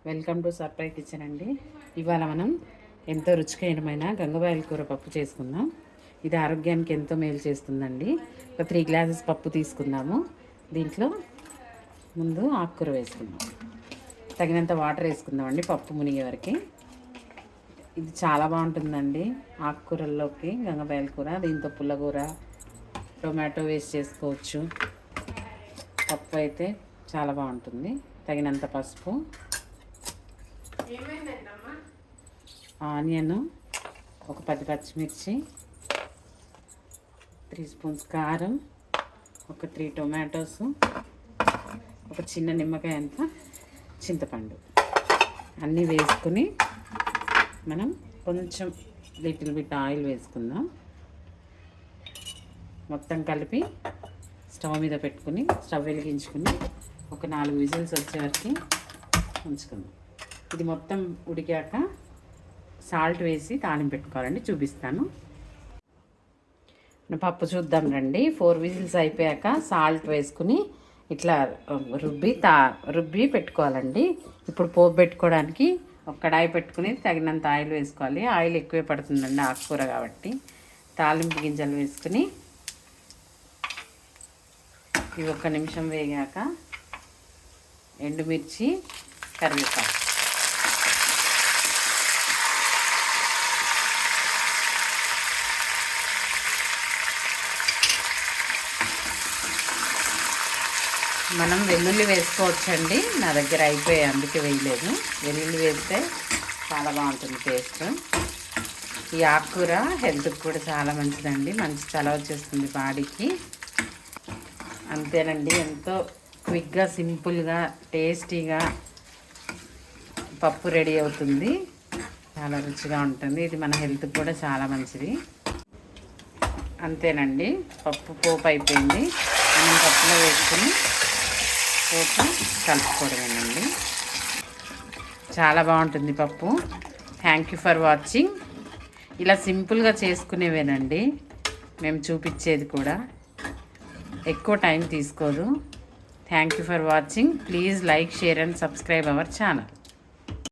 Welcome to surprise kitchen అండి. ఇవాళ మనం ఎంతో రుచికరమైన గంగవాయల కూర పప్పు చేసుకుందాం. ఇది ఆరోగ్యానికి ఎంతో మేలు చేస్తుందండి. ఒక 3 గ్లాసెస్ పప్పు తీసుకుందాము. దీంట్లో ముందు ఆకుకూర వేసుకుందాం. తగినంత వాటర్ వేసుకుందామండి పప్పు మునిగే వరకు. ఇది చాలా బాగుంటుందండి ఆకుకూరల్లోకి గంగవాయల కూర. దీంతో పుల్లకూర, టొమాటో వేస్ట్ చేసుకోవచ్చు. పప్పు అయితే చాలా బాగుంటుంది. తగినంత పసుపు, ఆనియన్, ఒక 10 పచ్చిమిర్చి, 3 స్పూన్స్ కారం, ఒక 3 టొమాటోస్, ఒక చిన్న నిమ్మకాయ అంత చింతపండు అన్నీ వేసుకుని మనం కొంచెం లిటిల్ బిట్ ఆయిల్ వేసుకుందాం. మొత్తం కలిపి స్టవ్ మీద పెట్టుకుని స్టవ్ వెలిగించుకుని ఒక 4 విజిల్స్ వచ్చే వరకు ఉంచుకుందాం. ఇది మొత్తం ఉడికాక సాల్ట్ వేసి తాలింపు పెట్టుకోవాలండి. చూపిస్తాను. పప్పు చూద్దాం రండి. 4 విజిల్స్ అయిపోయాక సాల్ట్ వేసుకుని ఇట్లా రుబ్బి పెట్టుకోవాలండి. ఇప్పుడు పోపు పెట్టుకోవడానికి ఒక కడాయి పెట్టుకుని తగినంత ఆయిల్ వేసుకోవాలి. ఆయిల్ ఎక్కువే పడుతుందండి ఆకుకూర కాబట్టి. తాలింపు గింజలు వేసుకుని ఇవి 1 నిమిషం వేగాక ఎండుమిర్చి, కరివేపాకు, మనం వెల్లుల్లి వేసుకోవచ్చండి. నా దగ్గర అయిపోయాయి అందుకే వేయలేదు. వెల్లుల్లి వేస్తే చాలా బాగుంటుంది టేస్ట్. ఈ ఆకుకూర హెల్త్కి కూడా చాలా మంచిదండి. మంచి చలవ వచ్చేస్తుంది బాడీకి. అంతేనండి, ఎంతో క్విక్గా, సింపుల్గా, టేస్టీగా పప్పు రెడీ అవుతుంది. చాలా రుచిగా ఉంటుంది. ఇది మన హెల్త్కి కూడా చాలా మంచిది. అంతేనండి, పోపు అయిపోయింది. మనం పప్పులో వేసుకుని పోపు కలుపుకోవడమేనండి. చాలా బాగుంటుంది పప్పు. Thank you for watching. ఇలా సింపుల్గా చేసుకునేవేనండి మేము చూపించేది కూడా. ఎక్కువ టైం తీసుకోదు. Thank you for watching. Please like, share and subscribe our channel.